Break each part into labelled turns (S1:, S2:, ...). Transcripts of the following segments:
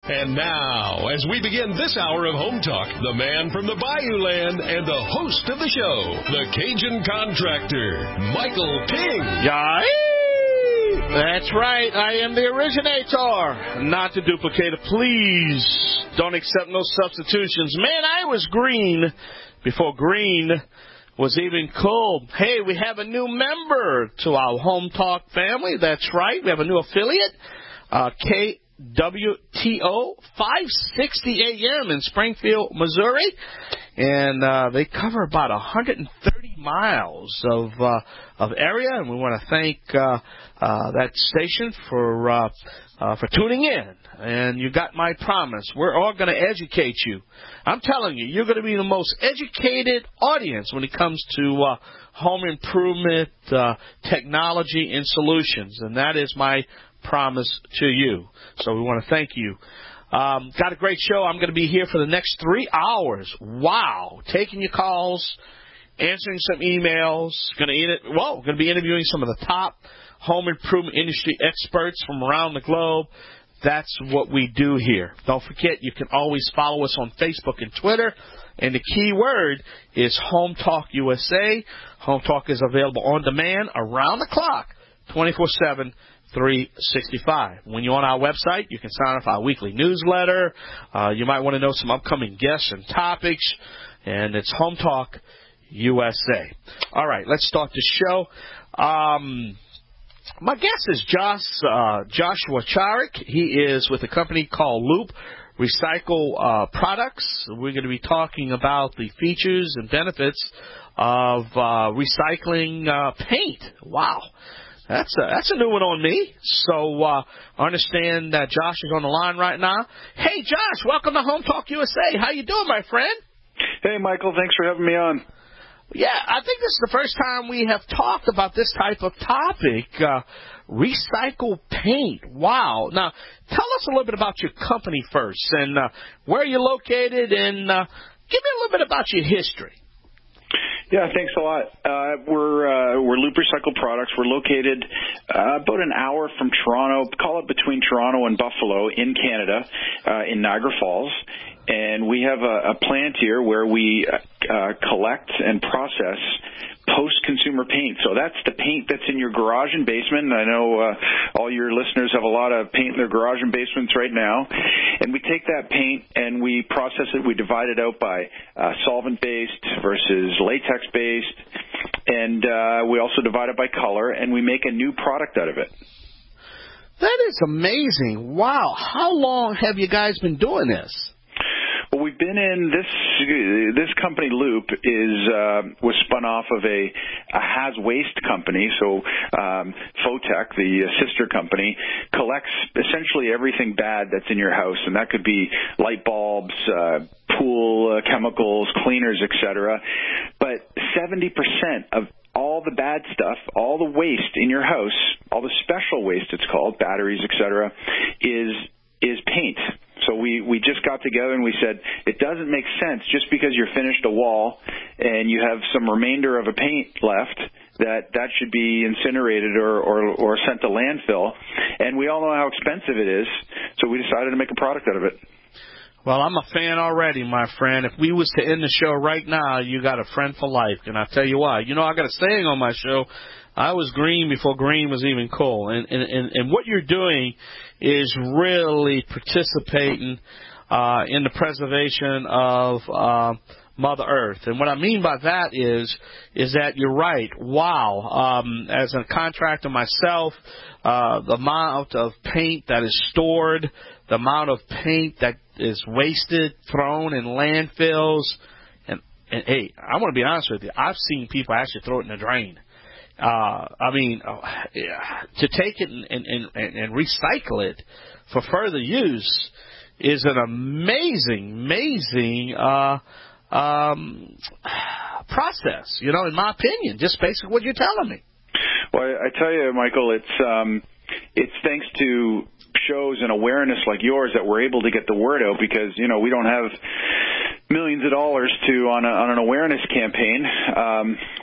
S1: And now, as we begin this hour of Home Talk, the man from the Bayou Land and the host of the show, the Cajun Contractor, Michael King.
S2: Yay! That's right. I am the originator, not the duplicator. Please don't accept no substitutions. Man, I was green before green was even cool. Hey, we have a new member to our Home Talk family. That's right. We have a new affiliate, WTO 560 AM in Springfield, Missouri, and they cover about 130 miles of area, and we want to thank that station for tuning in. And you got my promise. We're all going to educate you. I'm telling you, you're going to be the most educated audience when it comes to home improvement, technology, and solutions, and that is my promise to you. So we want to thank you. Got a great show. I'm going to be here for the next 3 hours. Wow. Taking your calls, answering some emails. Going to be interviewing some of the top home improvement industry experts from around the globe. That's what we do here. Don't forget, you can always follow us on Facebook and Twitter. And the key word is Home Talk USA. Home Talk is available on demand around the clock, 24/7. 365. When you're on our website, you can sign up for our weekly newsletter. You might want to know some upcoming guests and topics, and it's Home Talk USA. All right, let's start the show. My guest is Josh Wiwcharyk. He is with a company called Loop Recycle Products. We're going to be talking about the features and benefits of recycling paint. Wow. That's a new one on me. So I understand that Josh is on the line right now. Hey, Josh, welcome to Home Talk USA. How you doing, my friend?
S3: Hey, Michael. Thanks for having me on.
S2: Yeah, I think this is the first time we have talked about this type of topic, recycle paint. Wow. Now, tell us a little bit about your company first, and where you're located, and give me a little bit about your history.
S3: Yeah, thanks a lot. We're Loop Recycle Products. We're located about an hour from Toronto, call it between Toronto and Buffalo in Canada, in Niagara Falls. And we have a plant here where we collect and process post-consumer paint. So that's the paint that's in your garage and basement. I know all your listeners have a lot of paint in their garage and basements right now. And we take that paint and we process it. We divide it out by solvent-based versus latex-based. And we also divide it by color, and we make a new product out of it.
S2: That is amazing. Wow. How long have you guys been doing this?
S3: Well, we've been in this company. Loop was spun off of a Has Waste company. So Photech, the sister company, collects essentially everything bad that's in your house, and that could be light bulbs, pool chemicals, cleaners, etc. But 70% of all the bad stuff, all the waste in your house, all the special waste it's called, batteries, etc., is paint. So we just got together and we said it doesn't make sense just because you're finished a wall and you have some remainder of a paint left that should be incinerated or sent to landfill. And we all know how expensive it is, so we decided to make a product out of it.
S2: Well, I'm a fan already, my friend. If we was to end the show right now, you got a friend for life. And I'll tell you why. You know, I got a saying on my show, I was green before green was even cool. And what you're doing is really participating in the preservation of Mother Earth. And what I mean by that is that you're right. Wow. As a contractor myself, the amount of paint that is stored, the amount of paint that is wasted, thrown in landfills. And hey, I want to be honest with you. I've seen people actually throw it in the drain. To take it and recycle it for further use is an amazing process, you know, in my opinion, just basically what you're telling me.
S3: Well, I tell you, Michael, it's thanks to shows and awareness like yours that we're able to get the word out because, you know, we don't have millions of dollars on an awareness campaign.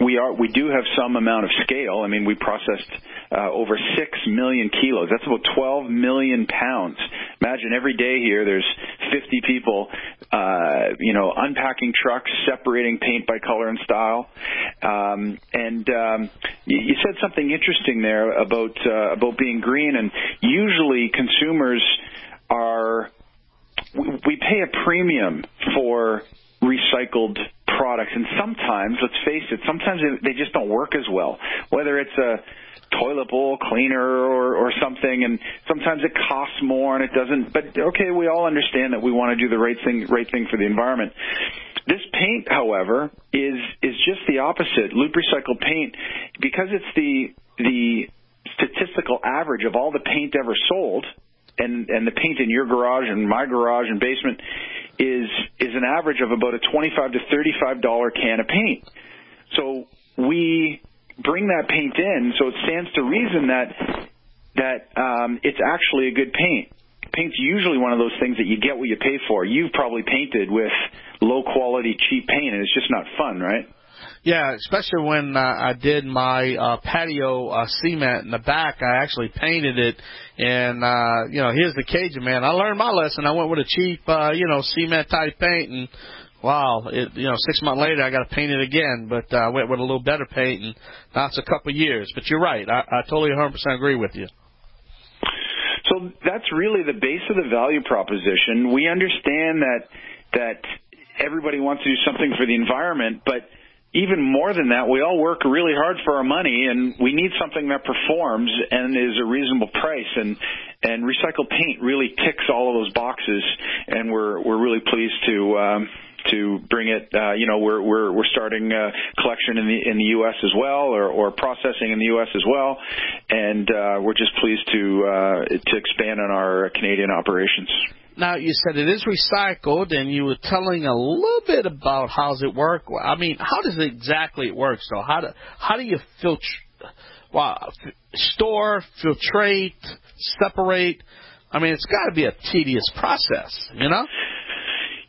S3: We do have some amount of scale. I mean, we processed over 6 million kilos. That's about 12 million pounds. Imagine every day here there's 50 people, unpacking trucks, separating paint by color and style. You said something interesting there about being green, and usually consumers we pay a premium for recycled products, and sometimes, let's face it, sometimes they just don't work as well, whether it's a toilet bowl cleaner or something, and sometimes it costs more and it doesn't. But okay, we all understand that we want to do the right thing for the environment. This paint, however, is just the opposite. Loop recycled paint, because it's the statistical average of all the paint ever sold, and the paint in your garage and my garage and basement is an average of about a $25 to $35 can of paint. So we bring that paint in, so it stands to reason that it's actually a good paint. Paint's usually one of those things that you get what you pay for. You've probably painted with low-quality, cheap paint, and it's just not fun, right?
S2: Yeah, especially when I did my patio cement in the back. I actually painted it, and, here's the Cajun man. I learned my lesson. I went with a cheap, cement-type paint, and, wow, 6 months later I got to paint it again, but I went with a little better paint, and now it's a couple of years. But you're right. I totally 100% agree with you.
S3: So that's really the base of the value proposition. We understand that everybody wants to do something for the environment, but even more than that, we all work really hard for our money, and we need something that performs and is a reasonable price. And recycled paint really ticks all of those boxes, and we're really pleased to bring it. We're starting a collection in the U.S. as well, or processing in the U.S. as well, and we're just pleased to expand on our Canadian operations.
S2: Now, you said it is recycled, and you were telling a little bit about how does it work. I mean, how does it exactly work? So how do you store, filtrate, separate? I mean, it's got to be a tedious process,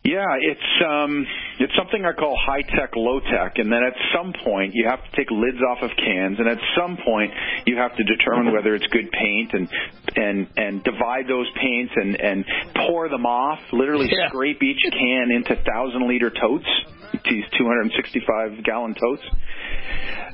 S3: Yeah, it's something I call high-tech, low-tech, and then at some point you have to take lids off of cans, and at some point you have to determine whether it's good paint and divide those paints and pour them off, literally scrape each can into 1,000-liter totes, these 265-gallon totes.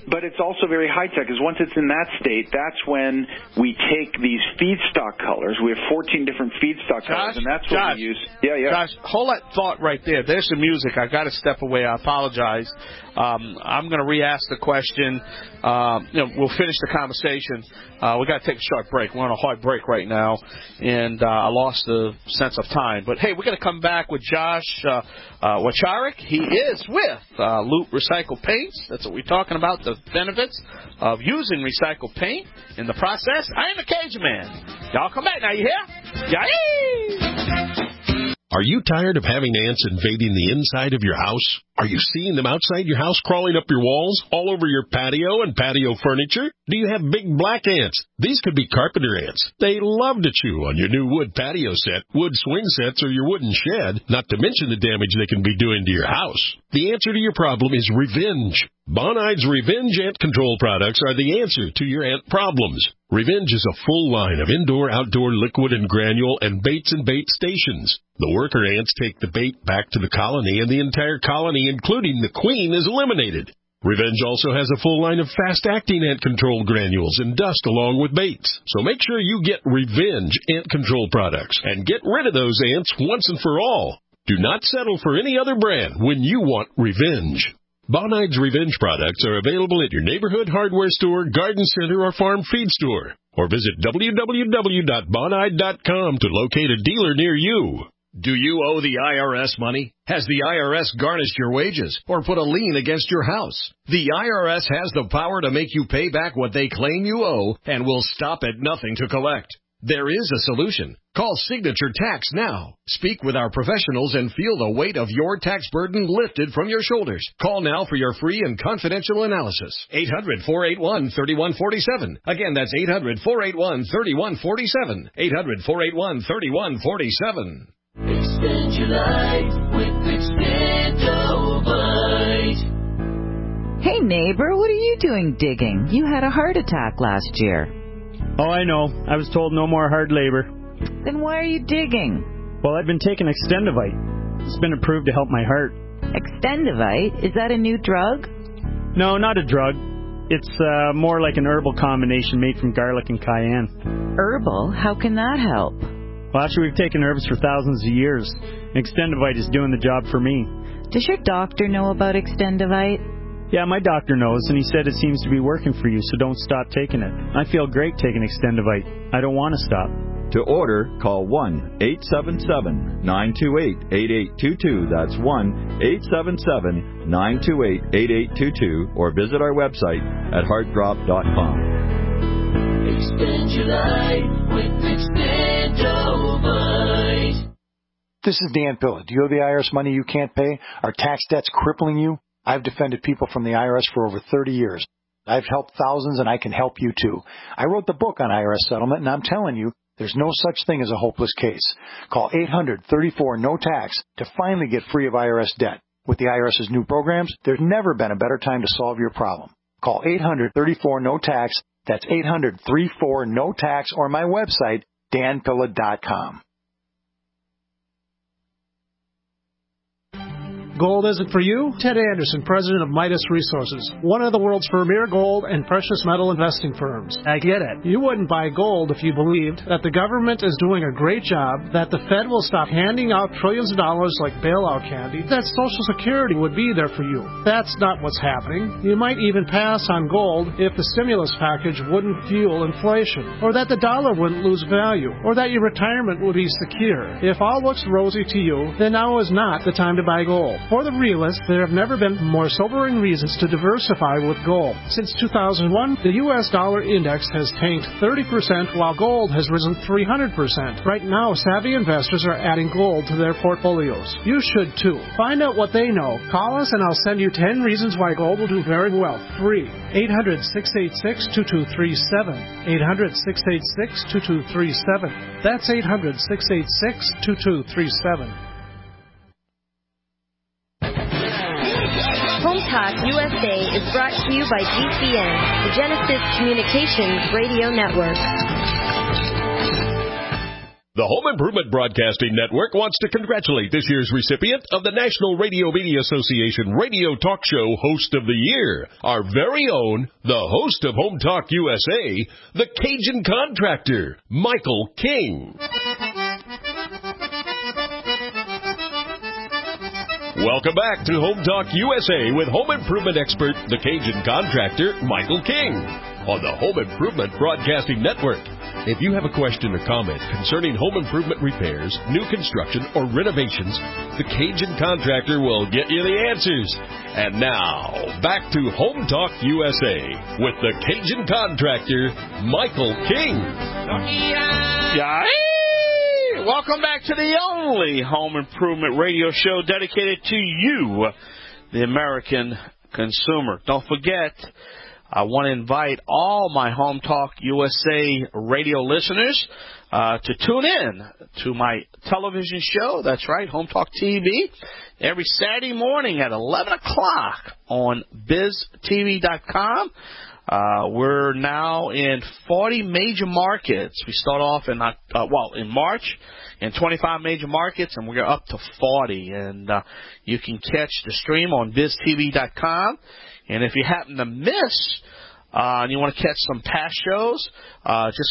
S3: But it's also very high-tech, because once it's in that state, that's when we take these feedstock colors. We have 14 different feedstock colors, and that's what we use. Yeah.
S2: Josh, hold that thought right there. There's some music. I got to step away. I apologize. I'm going to re-ask the question. We'll finish the conversation. We got to take a short break. We're on a hard break right now, and I lost the sense of time. But hey, we're going to come back with Josh Wiwcharyk. He is with Loop Recycled Paints. That's what we're talking about, the benefits of using recycled paint in the process. I am the Cajun man. Y'all come back now. You hear? Yay!
S1: Are you tired of having ants invading the inside of your house? Are you seeing them outside your house crawling up your walls, all over your patio and patio furniture? Do you have big black ants? These could be carpenter ants. They love to chew on your new wood patio set, wood swing sets, or your wooden shed, not to mention the damage they can be doing to your house. The answer to your problem is Revenge. Bonide's Revenge ant control products are the answer to your ant problems. Revenge is a full line of indoor, outdoor, liquid and granule and baits and bait stations. The worker ants take the bait back to the colony, and the entire colony, including the queen, is eliminated. Revenge also has a full line of fast-acting ant control granules and dust along with baits. So make sure you get Revenge ant control products and get rid of those ants once and for all. Do not settle for any other brand when you want Revenge. Bonide's Revenge products are available at your neighborhood hardware store, garden center, or farm feed store. Or visit www.bonide.com to locate a dealer near you.
S4: Do you owe the IRS money? Has the IRS garnished your wages or put a lien against your house? The IRS has the power to make you pay back what they claim you owe and will stop at nothing to collect. There is a solution. Call Signature Tax now. Speak with our professionals and feel the weight of your tax burden lifted from your shoulders. Call now for your free and confidential analysis. 800-481-3147. Again, that's 800-481-3147. 800-481-3147.
S5: Extend your life with Extend. Hey, neighbor, what are you doing digging? You had a heart attack last year.
S6: Oh, I know. I was told no more hard labor.
S5: Then why are you digging?
S6: Well, I've been taking Extendivite. It's been approved to help my heart.
S5: Extendivite? Is that a new drug?
S6: No, not a drug. It's more like an herbal combination made from garlic and cayenne.
S5: Herbal? How can that help?
S6: Well, actually, we've taken herbs for thousands of years. Extendivite is doing the job for me.
S5: Does your doctor know about Extendivite?
S6: Yeah, my doctor knows, and he said it seems to be working for you, so don't stop taking it. I feel great taking Extendivite. I don't want to stop.
S7: To order, call 1-877-928-8822. That's 1-877-928-8822, or visit our website at heartdrop.com.
S8: Extend your life with Extendivite.
S9: This is Dan Pilla. Do you owe the IRS money you can't pay? Are tax debts crippling you? I've defended people from the IRS for over 30 years. I've helped thousands, and I can help you too. I wrote the book on IRS settlement, and I'm telling you, there's no such thing as a hopeless case. Call 800-34-NO-TAX to finally get free of IRS debt. With the IRS's new programs, there's never been a better time to solve your problem. Call 800-34-NO-TAX. That's 800-34-NO-TAX, or my website, danpilla.com.
S10: Gold isn't for you? Ted Anderson, president of Midas Resources, one of the world's premier gold and precious metal investing firms. I get it. You wouldn't buy gold if you believed that the government is doing a great job, that the Fed will stop handing out trillions of dollars like bailout candy, that Social Security would be there for you. That's not what's happening. You might even pass on gold if the stimulus package wouldn't fuel inflation, or that the dollar wouldn't lose value, or that your retirement would be secure. If all looks rosy to you, then now is not the time to buy gold. For the realist, there have never been more sobering reasons to diversify with gold. Since 2001, the U.S. dollar index has tanked 30%, while gold has risen 300%. Right now, savvy investors are adding gold to their portfolios. You should too. Find out what they know. Call us and I'll send you 10 reasons why gold will do very well. Free. 800-686-2237. 800-686-2237. That's 800-686-2237.
S11: Home Talk USA is brought to you by GCN, the Genesis Communications Radio Network.
S1: The Home Improvement Broadcasting Network wants to congratulate this year's recipient of the National Radio Media Association Radio Talk Show Host of the Year, our very own, the host of Home Talk USA, the Cajun Contractor, Michael King. Welcome back to Home Talk USA with home improvement expert, the Cajun Contractor, Michael King, on the Home Improvement Broadcasting Network. If you have a question or comment concerning home improvement repairs, new construction, or renovations, the Cajun Contractor will get you the answers. And now, back to Home Talk USA with the Cajun Contractor, Michael King.
S2: Welcome back to the only home improvement radio show dedicated to you, the American consumer. Don't forget, I want to invite all my Home Talk USA radio listeners to tune in to my television show. That's right, Home Talk TV, every Saturday morning at 11 o'clock on biztv.com. We're now in 40 major markets. We start off in March in 25 major markets, and we're up to 40. And you can catch the stream on biztv.com. And if you happen to miss and you want to catch some past shows,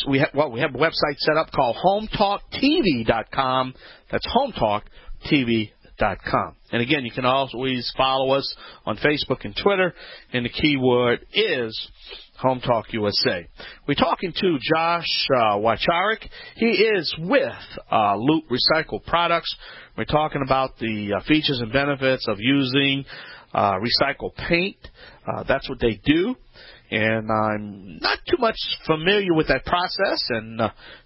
S2: we have a website set up called hometalktv.com. That's hometalktv.com. And again, you can always follow us on Facebook and Twitter, and the keyword is Home Talk USA. We're talking to Josh Wiwcharyk. He is with Loop Recycled Products. We're talking about the features and benefits of using recycled paint. That's what they do. And I'm not too much familiar with that process, and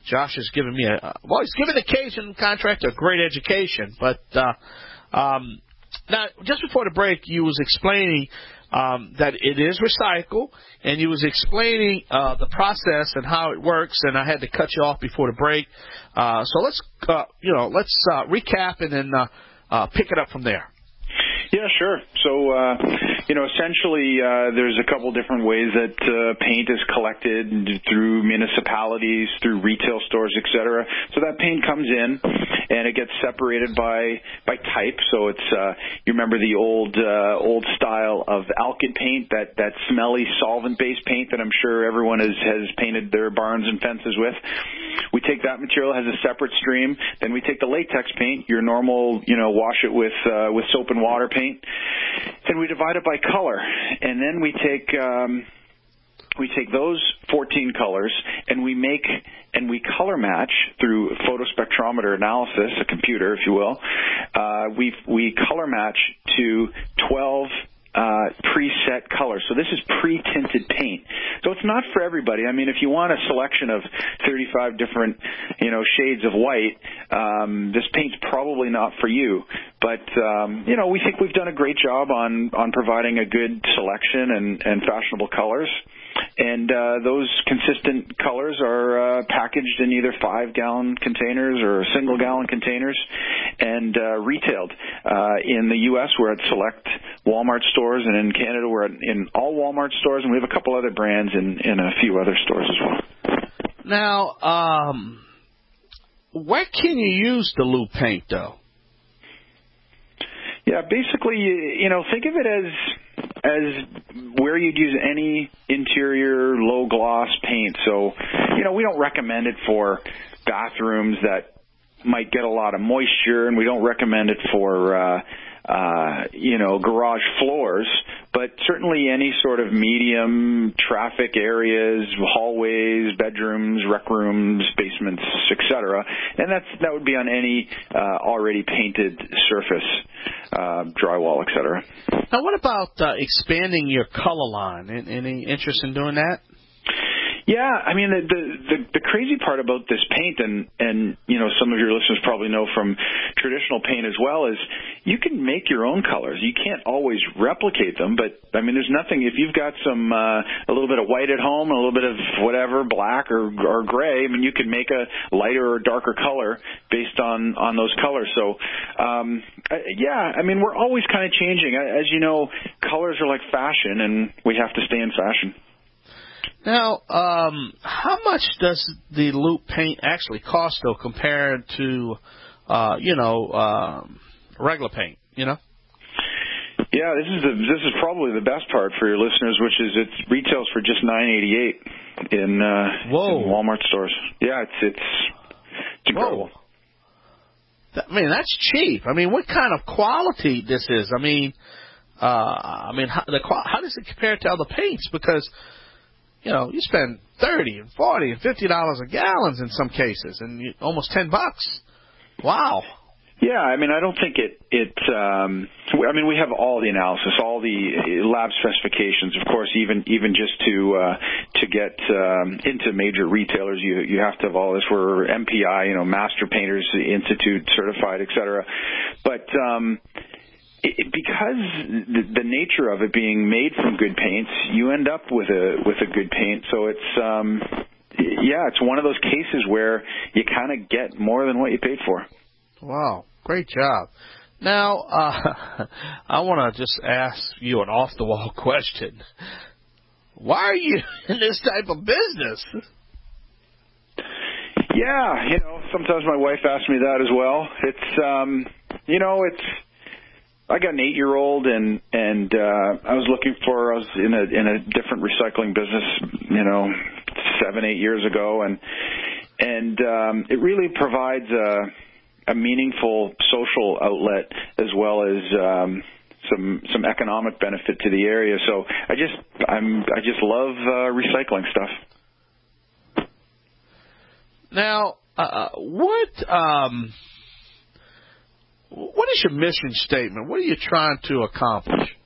S2: Josh has given me he's given the Cajun Contractor a great education. But now, just before the break, you was explaining that it is recycled, and you was explaining the process and how it works, and I had to cut you off before the break. So let's recap and then pick it up from there.
S3: Yeah, sure. So, essentially there's a couple different ways that paint is collected through municipalities, through retail stores, etc. So that paint comes in and it gets separated by type. So it's you remember the old style of alkyd paint, that smelly solvent-based paint that I'm sure everyone has painted their barns and fences with. We take that material, has a separate stream. Then we take the latex paint, your normal, wash it with soap and water paint, and we divide it by color. And then we take those 14 colors and we color match through photospectrometer analysis, a computer, if you will. We color match to 12 preset colors. So this is pre-tinted paint. So it's not for everybody. I mean, if you want a selection of 35 different, shades of white, this paint's probably not for you. But, we think we've done a great job on providing a good selection and fashionable colors. And those consistent colors are packaged in either 5-gallon containers or single-gallon containers and retailed. In the U.S., we're at select Walmart stores, and in Canada, we're in all Walmart stores, and we have a couple other brands in a few other stores as well.
S2: Now, where can you use the loop paint, though?
S3: Yeah, basically, think of it as where you'd use any interior low-gloss paint. So, we don't recommend it for bathrooms that might get a lot of moisture, and we don't recommend it for, garage floors, but certainly any sort of medium traffic areas, hallways, bedrooms, rec rooms, basements, etc. And that would be on any already painted surface, drywall, etc.
S2: Now, what about expanding your color line? Any interest in doing that?
S3: Yeah, I mean, the crazy part about this paint, and some of your listeners probably know from traditional paint as well, is you can make your own colors. You can't always replicate them, but I mean, there's nothing. If you've got a little bit of white at home, a little bit of whatever, black or gray, I mean, you can make a lighter or darker color based on those colors. So, yeah, I mean, we're always kind of changing. As you know, colors are like fashion, and we have to stay in fashion.
S2: Now, how much does the loop paint actually cost, though, compared to, regular paint?
S3: Yeah, this is probably the best part for your listeners, which is it retails for just $9.88 in Walmart stores. Yeah, it's incredible.
S2: Whoa. I mean, that's cheap. I mean, what kind of quality this is? I mean, how does it compare to other paints? Because you spend $30 and $40 and $50 a gallon in some cases, and almost $10. Wow.
S3: Yeah, I mean, I don't think we have all the analysis, all the lab specifications. Of course, even just to get into major retailers, you have to have all this. We're MPI, Master Painters Institute certified, et cetera. But because the nature of it being made from good paints, you end up with a good paint. So it's one of those cases where you kind of get more than what you paid for.
S2: Wow, great job. Now, I want to just ask you an off-the-wall question. Why are you in this type of business?
S3: Yeah, sometimes my wife asks me that as well. It's I got an 8-year-old, and I was in a different recycling business, 7-8 years ago, and it really provides a meaningful social outlet as well as some economic benefit to the area. So I just love recycling stuff.
S2: Now, what is your mission statement? What are you trying to accomplish?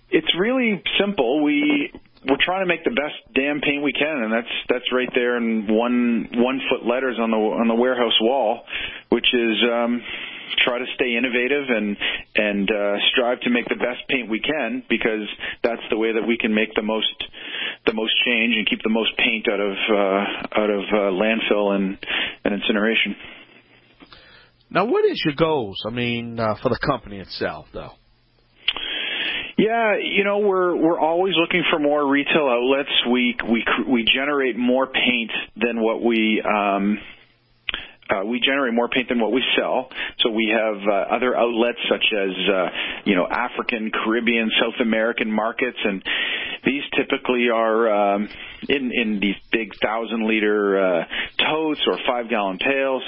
S3: It's really simple. We're trying to make the best damn paint we can, and that's right there in 1-foot letters on the warehouse wall, which is try to stay innovative and strive to make the best paint we can, because that's the way that we can make the most change and keep the most paint out of landfill and incineration.
S2: Now, what is your goals? I mean, for the company itself, though.
S3: Yeah, we're always looking for more retail outlets. We generate more paint than what we generate more paint than what we sell. So we have other outlets such as African, Caribbean, South American markets, and these typically are in these big 1,000-liter totes or 5-gallon pails,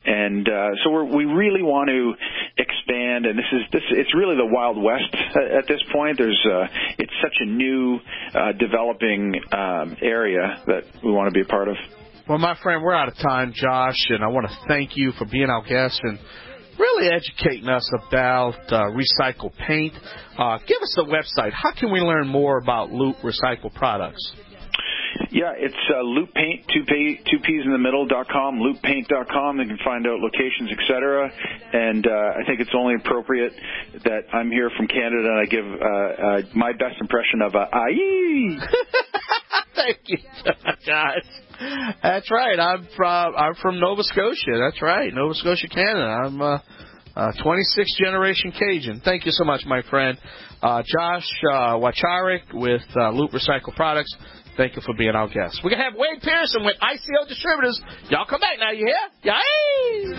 S3: and so we really want to expand. And it's really the Wild West at this point. It's such a new developing area that we want to be a part of.
S2: Well, my friend, we're out of time, Josh, and I want to thank you for being our guest and really educating us about recycled paint. Give us the website. How can we learn more about Loop Recycled Products?
S3: Yeah, it's Loop Paint, two P's in the middle.com, looppaint.com. You can find out locations, etc. And I think it's only appropriate that I'm here from Canada and I give my best impression of aye.
S2: Thank you, Josh. That's right. I'm from Nova Scotia. That's right, Nova Scotia, Canada. I'm 26th generation Cajun. Thank you so much, my friend. Josh Wiwcharyk with Loop Recycled Products. Thank you for being our guest. We're going to have Wade Pearson with ICO Distributors. Y'all come back now, you hear? Yay!